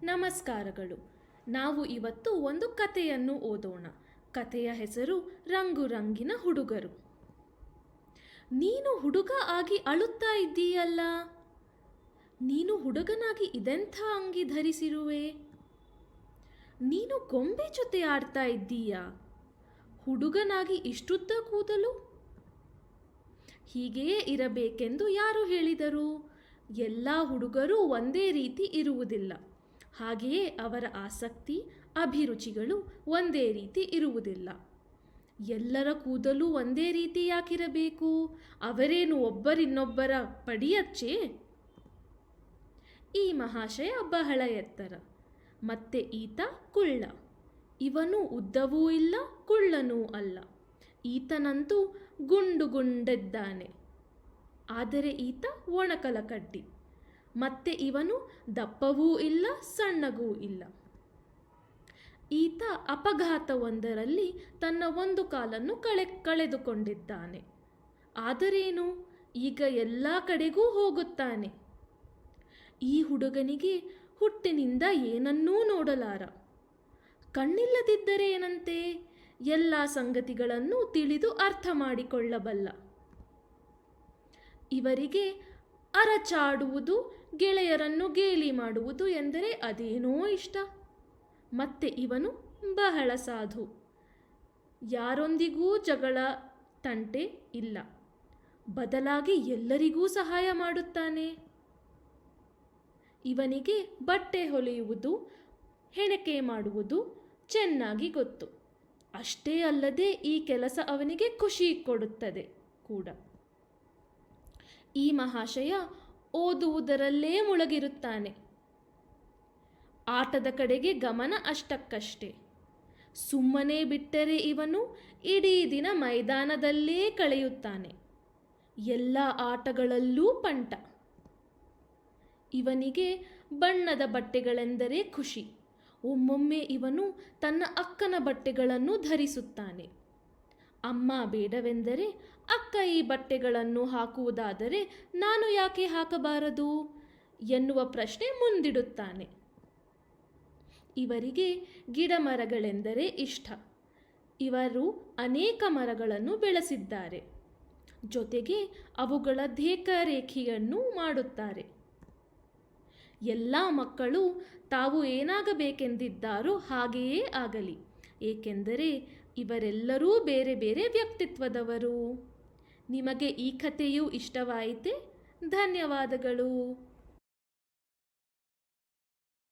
ನಮಸ್ಕಾರಗಳು. ನಾವು ಇವತ್ತು ಒಂದು ಕಥೆಯನ್ನು ಓದೋಣ. ಕಥೆಯ ಹೆಸರು ರಂಗು ರಂಗಿನ ಹುಡುಗರು. ನೀನು ಹುಡುಗ ಆಗಿ ಅಳುತ್ತಾ ಇದ್ದೀಯಲ್ಲ, ನೀನು ಹುಡುಗನಾಗಿ ಇದೆಂಥ ಅಂಗಿ ಧರಿಸಿರುವೆ? ನೀನು ಗೊಂಬೆ ಜೊತೆ ಆಡ್ತಾ ಇದ್ದೀಯಾ? ಹುಡುಗನಾಗಿ ಇಷ್ಟುದ್ದ ಕೂದಲು? ಹೀಗೆಯೇ ಇರಬೇಕೆಂದು ಯಾರು ಹೇಳಿದರು? ಎಲ್ಲ ಹುಡುಗರೂ ಒಂದೇ ರೀತಿ ಇರುವುದಿಲ್ಲ. ಹಾಗೆಯೇ ಅವರ ಆಸಕ್ತಿ, ಅಭಿರುಚಿಗಳು ಒಂದೇ ರೀತಿ ಇರುವುದಿಲ್ಲ. ಎಲ್ಲರ ಕೂದಲು ಒಂದೇ ರೀತಿ ಯಾಕಿರಬೇಕು? ಅವರೇನು ಒಬ್ಬರಿನ್ನೊಬ್ಬರ ಪಡಿಯಚ್ಚೆ? ಈ ಮಹಾಶಯ ಬಹಳ ಎತ್ತರ, ಮತ್ತೆ ಈತ ಕುಳ್ಳ. ಇವನು ಉದ್ದವೂ ಇಲ್ಲ, ಕುಳ್ಳನೂ ಅಲ್ಲ. ಈತನಂತೂ ಗುಂಡು ಗುಂಡೆದ್ದಾನೆ, ಆದರೆ ಈತ ಒಣಕಲ ಕಡ್ಡಿ. ಮತ್ತೆ ಇವನು ದಪ್ಪವೂ ಇಲ್ಲ, ಸಣ್ಣಗೂ ಇಲ್ಲ. ಈತ ಅಪಘಾತವೊಂದರಲ್ಲಿ ತನ್ನ ಒಂದು ಕಾಲನ್ನು ಕಳೆದುಕೊಂಡಿದ್ದಾನೆ. ಆದರೇನು, ಈಗ ಎಲ್ಲ ಕಡೆಗೂ ಹೋಗುತ್ತಾನೆ. ಈ ಹುಡುಗನಿಗೆ ಹುಟ್ಟಿನಿಂದ ಏನನ್ನೂ ನೋಡಲಾರ. ಕಣ್ಣಿಲ್ಲದಿದ್ದರೆ ಏನಂತೆ, ಎಲ್ಲ ಸಂಗತಿಗಳನ್ನು ತಿಳಿದು ಅರ್ಥ ಮಾಡಿಕೊಳ್ಳಬಲ್ಲ. ಇವರಿಗೆ ಅರಚಾಡುವುದು, ಗೆಳೆಯರನ್ನು ಗೇಲಿ ಮಾಡುವುದು ಎಂದರೆ ಅದೇನೋ ಇಷ್ಟ. ಮತ್ತೆ ಇವನು ಬಹಳ ಸಾಧು, ಯಾರೊಂದಿಗೂ ಜಗಳ ತಂಟೆ ಇಲ್ಲ. ಬದಲಾಗಿ ಎಲ್ಲರಿಗೂ ಸಹಾಯ ಮಾಡುತ್ತಾನೆ. ಇವನಿಗೆ ಬಟ್ಟೆ ಹೊಲಿಯುವುದು, ಹೆಣಕೆ ಮಾಡುವುದು ಚೆನ್ನಾಗಿ ಗೊತ್ತು. ಅಷ್ಟೇ ಅಲ್ಲದೆ ಈ ಕೆಲಸ ಅವನಿಗೆ ಖುಷಿ ಕೊಡುತ್ತದೆ ಕೂಡ. ಈ ಮಹಾಶಯ ಓದುವುದರಲ್ಲೇ ಮುಳುಗಿರುತ್ತಾನೆ. ಆಟದ ಕಡೆಗೆ ಗಮನ ಅಷ್ಟಕ್ಕಷ್ಟೇ. ಸುಮ್ಮನೆ ಬಿಟ್ಟರೆ ಇವನು ಇಡೀ ದಿನ ಮೈದಾನದಲ್ಲೇ ಕಳೆಯುತ್ತಾನೆ. ಎಲ್ಲ ಆಟಗಳಲ್ಲೂ ಪಂಟ. ಇವನಿಗೆ ಬಣ್ಣದ ಬಟ್ಟೆಗಳೆಂದರೆ ಖುಷಿ. ಒಮ್ಮೊಮ್ಮೆ ಇವನು ತನ್ನ ಅಕ್ಕನ ಬಟ್ಟೆಗಳನ್ನು ಧರಿಸುತ್ತಾನೆ. ಅಮ್ಮ ಬೇಡವೆಂದರೆ, ಅಕ್ಕ ಈ ಬಟ್ಟೆಗಳನ್ನು ಹಾಕುವುದಾದರೆ ನಾನು ಯಾಕೆ ಹಾಕಬಾರದು ಎನ್ನುವ ಪ್ರಶ್ನೆ ಮುಂದಿಡುತ್ತಾನೆ. ಇವರಿಗೆ ಗಿಡ ಮರಗಳೆಂದರೆ ಇಷ್ಟ. ಇವರು ಅನೇಕ ಮರಗಳನ್ನು ಬೆಳೆಸಿದ್ದಾರೆ. ಜೊತೆಗೆ ಅವುಗಳ ದೇಖರೇಖೆಯನ್ನು ಮಾಡುತ್ತಾರೆ. ಎಲ್ಲ ಮಕ್ಕಳು ತಾವು ಏನಾಗಬೇಕೆಂದಿದ್ದಾರೋ ಹಾಗೆಯೇ ಆಗಲಿ, ಏಕೆಂದರೆ ಇವರೆಲ್ಲರೂ ಬೇರೆ ಬೇರೆ ವ್ಯಕ್ತಿತ್ವದವರು. ನಿಮಗೆ ಈ ಕಥೆಯು ಇಷ್ಟವಾಯಿತೆ? ಧನ್ಯವಾದಗಳು.